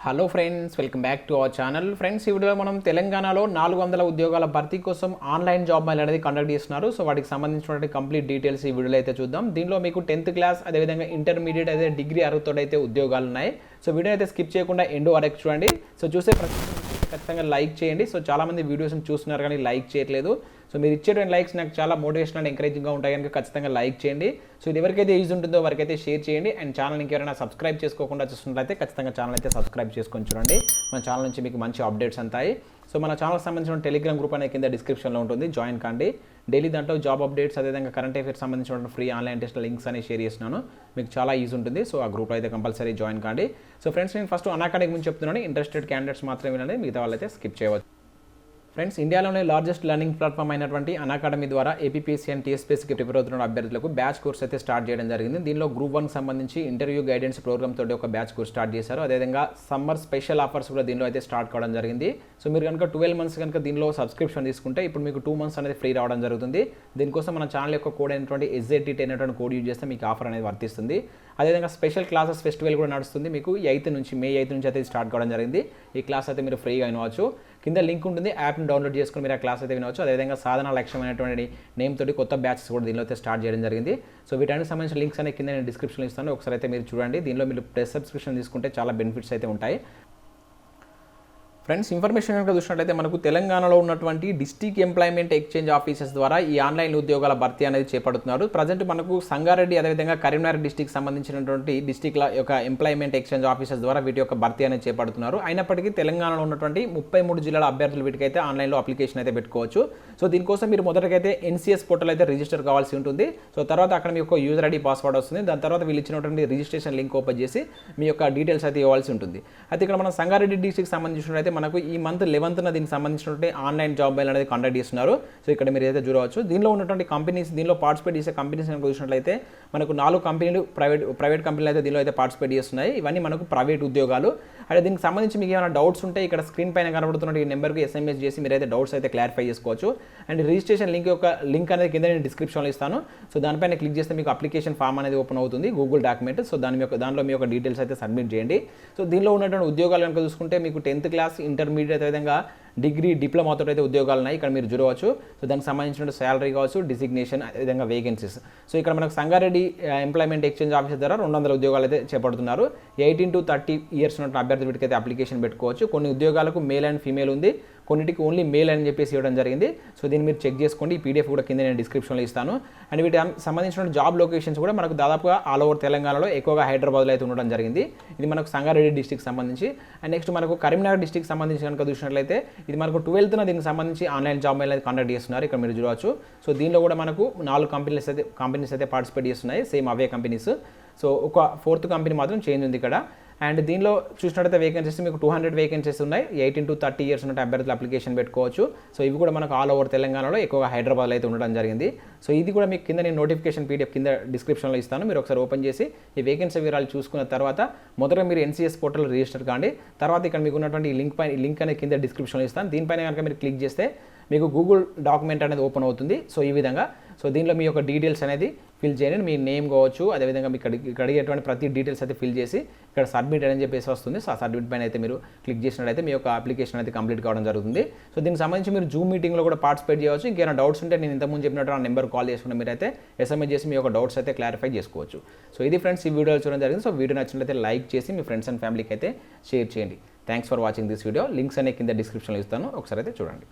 Hello friends, welcome back to our channel. Friends, ఈ వీడియోలో మనం తెలంగాణలో 400 ఉద్యోగాల భర్తీ కోసం ఆన్లైన్ జాబ్ మేళా అనేది కండక్ట్ చేస్తున్నారు. సో వాటికి సంబంధించినటువంటి కంప్లీట్ డీటెయిల్స్ ఈ వీడియోలో అయితే చూద్దాం. దీనిలో మీకు 10th క్లాస్ అదేవిధంగా ఇంటర్మీడియట్ అదే డిగ్రీ అర్హతతో అయితే ఉద్యోగాలు ఉన్నాయి. సో వీడియో అయితే స్కిప్ చేయకుండా ఎండ్ వరకు చూడండి. సో చూసే ఖచ్చితంగా లైక్ చేయండి. సో చాలామంది వీడియోస్ని చూస్తున్నారు కానీ లైక్ చేయట్లేదు. సో మీరు ఇచ్చేటువంటి లైక్స్ నాకు చాలా మోటివేషన్ అండ్ ఎంకరేజింగ్గా ఉంటాయి కనుక ఖచ్చితంగా లైక్ చేయండి. సో ఇది ఎవరికైతే యూజ్ ఉంటుందో వారికైతే షేర్ చేయండి. అండ్ ఛానల్ ఇంకెవరైనా సబ్స్క్రైబ్ చేసుకోకుండా చూస్తున్నట్లయితే ఖచ్చితంగా ఛానల్ అయితే సబ్స్క్రైబ్ చేసుకొని చూడండి. మన ఛానల్ నుంచి మీకు మంచి అప్డేట్స్ అంతాయి. సో మన ఛానల్కి సంబంధించిన టెలిగ్రామ్ గ్రూప్ అనేది కింద డిస్క్రిప్షన్లో ఉంటుంది, జాయిన్ కాండి. డైలీ దాంట్లో జాబ్ అప్డేట్స్ అదేవిధంగా కరెంట్ అఫేర్స్ సంబంధించిన ఫ్రీ ఆన్లైన్ టెస్ట్ లింక్స్ అని షేర్ చేస్తున్నాను. మీకు చాలా యూజ్ ఉంటుంది. సో ఆ గ్రూప్లో అయితే కంపల్సరీ జాయిన్ కాండి. సో ఫ్రెండ్స్, నేను ఫస్ట్ unacademy గురించి చెప్తున్నాను. ఇంట్రెస్టెడ్ క్యాండిడేట్స్ మాత్రమే వినండి, మిగతా వాళ్ళైతే స్కిప్ చేయవచ్చు. ఫ్రెండ్స్, ఇండియాలోనే లార్జెస్ట్ లెర్నింగ్ ప్లాట్ఫామ్ అయినటువంటి unacademy ద్వారా ఏపీపీఎస్సీ అండ్ టీఎస్పీఎస్సీకి ప్రిపేర్ అవుతున్న అభ్యర్థులకు బ్యాచ్ కోర్స్ అయితే స్టార్ట్ చేయడం జరిగింది. దీనిలో గ్రూప్ 1 సంబంధించి ఇంటర్వ్యూ గైడెన్స్ ప్రోగ్రామ్ తోటి ఒక బ్యాచ్ కోర్స్ స్టార్ట్ చేశారు. అదేవిధంగా సమ్మర్ స్పెషల్ ఆఫర్స్ కూడా దీనిలో అయితే స్టార్ట్ కావడం జరిగింది. సో మీరు కనుక 12 months కనుక దీనిలో సబ్స్క్రిప్షన్ తీసుకుంటే ఇప్పుడు మీకు 2 months అనేది ఫ్రీ రావడం జరుగుతుంది. దీనికోసం మన ఛానల్ యొక్క కోడ్ అయినటువంటి SZT10 అనేటువంటి కోడ్ యూజ్ చేస్తే మీకు ఆఫర్ అనేది వర్తిస్తుంది. అదేవిధంగా స్పెషల్ క్లాసెస్ ఫెస్టివల్ కూడా నడుస్తుంది. మీకు మే 8 నుంచి అయితే స్టార్ట్ కావడం జరిగింది. ఈ క్లాస్ అయితే మీరు ఫ్రీగా వినవచ్చు. కింద లింక్ ఉంటుంది, యాప్ని డౌన్లోడ్ చేసుకుని మీరు ఆ క్లాస్ అయితే వినవచ్చు. అదేవిధంగా సాధన లక్ష్యం అనేటువంటి నేమ్ తోటి కొత్త బ్యాచెస్ కూడా దీనిలో అయితే స్టార్ట్ చేయడం జరిగింది. సో వీటన్నిటికి సంబంధించిన లింక్స్ అనేది కింద నేను డిస్క్రిప్షన్లో ఇస్తాను, ఒకసారి అయితే మీరు చూడండి. దీనిలో మీరు ప్రెస్ సబ్స్క్రిప్షన్ తీసుకుంటే చాలా బెనిఫిట్స్ అయితే ఉంటాయి. ఫ్రెండ్స్, ఇన్ఫర్మేషన్ కనుక చూసినట్లయితే మనకు తెలంగాణలో ఉన్నటువంటి డిస్ట్రిక్ట్ ఎంప్లాయ్మెంట్ ఎక్స్చేంజ్ ఆఫీసెస్ ద్వారా ఈ ఆన్లైన్ ఉద్యోగాల భర్తీ అనేది చేపడుతున్నారు. ప్రజెంట్ మనకు సంగారెడ్డి అదేవిధంగా కరీంనగర్ డిస్ట్రిక్ట్ సంబంధించినటువంటి డిస్ట్రిక్ట్ల యొక్క ఎంప్లాయ్మెంట్ ఎక్స్చేంజ్ ఆఫీసెస్ ద్వారా వీటి యొక్క భర్తీ అనేది చేపడుతున్నారు. అయినప్పటికీ తెలంగాణలో ఉన్నటువంటి 33 జిల్లాల అభ్యర్థులు వీటికైతే ఆన్లైన్లో అప్లికేషన్ అయితే పెట్టుకోవచ్చు. సో దీనికోసం మీరు మొదటకైతే NCS పోర్టల్ అయితే రిజిస్టర్ కావాల్సి ఉంటుంది. సో తర్వాత అక్కడ మీ యొక్క యూజర్ ఐడి పాస్వర్డ్ వస్తుంది. దాని తర్వాత వీళ్ళు ఇచ్చినటువంటి రిజిస్ట్రేషన్ లింక్ ఓపెన్ చేసి మీ యొక్క డీటెయిల్స్ అయితే ఇవ్వాల్సి ఉంటుంది. అయితే ఇక్కడ మన సంగారెడ్డి డిస్ట్రిక్ట్ సంబంధించినట్లయితే మనకు ఈ మంత్ 11న దీనికి సంబంధించినటువంటి ఆన్లైన్ జాబ్ మేళా అనేది కండక్ట్ చేస్తున్నారు. సో ఇక్కడ మీరు ఏదైతే చూడవచ్చు, దీనిలో ఉన్నటువంటి కంపెనీస్, దీనిలో పార్టిసిపేట్ చేసే కంపెనీస్ కనుక చూసినట్లయితే మనకు 4 కంపెనీలు ప్రైవేట్ కంపెనీలు అయితే దీనిలో అయితే పార్టిసిపేట్ చేస్తున్నాయి. ఇవన్నీ మనకు ప్రైవేట్ ఉద్యోగాలు. అయితే దీనికి సంబంధించి మీకు ఏమైనా డౌట్స్ ఉంటే ఇక్కడ స్క్రీన్ పైన కనబడుతున్న ఈ నెంబర్కి SMS చేసి మీరైతే డౌట్స్ అయితే క్లారిఫై చేసుకోవచ్చు. అండ్ రిజిస్ట్రేషన్ లింక్ అనేది కింద నేను డిస్క్రిప్షన్లో ఇస్తాను. సో దానిపైన క్లిక్ చేస్తే మీకు అప్లికేషన్ ఫామ్ అనేది ఓపెన్ అవుతుంది, గూగుల్ డాక్యుమెంట్. సో దానిలో మీ యొక్క డీటెయిల్స్ అయితే సబ్మిట్ చేయండి. సో దీనిలో ఉన్నటువంటి ఉద్యోగాలు కనుక చూసుకుంటే మీకు 10th క్లాస్, ఇంటర్మీడియట్ అదేవిధంగా డిగ్రీ, డిప్లొమాతో అయితే ఉద్యోగాలు ఉన్నాయి. ఇక్కడ మీరు చూడవచ్చు. సో దానికి సంబంధించిన శాలరీ కావచ్చు, డిసిగ్నేషన్, అదేవిధంగా వేకెన్సీస్. సో ఇక్కడ మనకు సంగారెడ్డి ఎంప్లాయ్మెంట్ ఎక్స్చేంజ్ ఆఫీస్ ద్వారా 200 ఉద్యోగాలు అయితే చేపడుతున్నారు. 18 to 30 years ఉన్న అభ్యర్థులు వీటికైతే అప్లికేషన్ పెట్టుకోవచ్చు. కొన్ని ఉద్యోగాలకు మేల్ అండ్ ఫీమేల్ ఉంది, కొన్నిటికి ఓన్లీ మేల్ అని చెప్పేసి ఇవ్వడం జరిగింది. సో దీన్ని మీరు చెక్ చేసుకోండి. ఈ PDF కూడా కింద నేను డిస్క్రిప్షన్లో ఇస్తాను. అండ్ వీటి సంబంధించిన జాబ్ లొకేషన్స్ కూడా మనకు దాదాపుగా ఆల్ ఓవర్ తెలంగాణలో ఎక్కువగా హైదరాబాద్లో అయితే ఉండడం జరిగింది. ఇది మనకు సంగారెడ్డి డిస్ట్రిక్ట్ సంబంధించి. అండ్ నెక్స్ట్ మనకు కరీంనగర్ డిస్ట్రిక్ట్ సంబంధించి కనుక చూసినట్లయితే ఇది మనకు 12న దీనికి సంబంధించి ఆన్లైన్ జాబ్ మేళా కండక్ట్ చేస్తున్నారు. ఇక్కడ మీరు చూడవచ్చు. సో దీనిలో కూడా మనకు 4 కంపెనీస్ అయితే పార్టిసిపేట్ చేస్తున్నాయి, సేమ్ అవే కంపెనీస్. సో ఒక 4th కంపెనీ మాత్రం చేంజ్ ఉంది ఇక్కడ. అండ్ దీనిలో చూసినట్లయితే వేకెన్సీస్ మీకు 200 వేకెన్సీస్ ఉన్నాయి. 18 to 30 years ఉన్న అభ్యర్థులు అప్లికేషన్ పెట్టుకోవచ్చు. సో ఇవి కూడా మనకు ఆల్ ఓవర్ తెలంగాణలో ఎక్కువగా హైదరాబాద్లో అయితే ఉండడం జరిగింది. సో ఇది కూడా మీకు కింద నేను నోటిఫికేషన్ PDF కింద డిస్క్రిప్షన్లో ఇస్తాను. మీరు ఒకసారి ఓపెన్ చేసి ఈ వేకెన్సీ వివరాలు చూసుకున్న తర్వాత మొదట మీరు NCS పోర్టల్ రిజిస్టర్ కాండి. తర్వాత ఇక్కడ మీకు ఉన్నటువంటి లింక్ అనేది కింద డిస్క్రిప్షన్లో ఇస్తాను. దీనిపైన కనుక మీరు క్లిక్ చేస్తే మీకు గూగుల్ డాక్యుమెంట్ అనేది ఓపెన్ అవుతుంది. సో ఈ విధంగా. సో దీనిలో మీ యొక్క డీటెయిల్స్ అనేది ఫిల్ చేయండి. మీ నేమ్ కావచ్చు, అదేవిధంగా మీకు ఇక్కడ అడిగేటువంటి ప్రతి డీటెయిల్స్ అయితే ఫిల్ చేసి ఇక్కడ సబ్మిట్ అని చెప్పేసి వస్తుంది. సో ఆ సబ్మిట్ పైన అయితే మీరు క్లిక్ చేసినట్లయితే మీ యొక్క అప్లికేషన్ అయితే కంప్లీట్ కావడం జరుగుతుంది. సో దీనికి సంబంధించి మీరు జూమ్ మీటింగ్లో కూడా పార్టిసిపేట్ చేయవచ్చు. ఇంకేమైనా డౌట్స్ ఉంటే నేను ఇంతకుముందు చెప్పినట్టు ఆ నెంబర్ కాల్ చేసుకుంటే మీరైతే SMS చేసి మీ యొక్క డౌట్స్ అయితే క్లారిఫై చేసుకోవచ్చు. సో ఇది ఫ్రెండ్స్, ఈ వీడియో చూడడం జరిగింది. సో వీడియో నచ్చినట్లయితే లైక్ చేసి మీ ఫ్రెండ్స్ అండ్ ఫ్యామిలీకి అయితే షేర్ చేయండి. Thanks for watching this video. Links అనే కింద డిస్క్రిప్షన్లో ఇస్తాను, ఒకసారి అయితే చూడండి.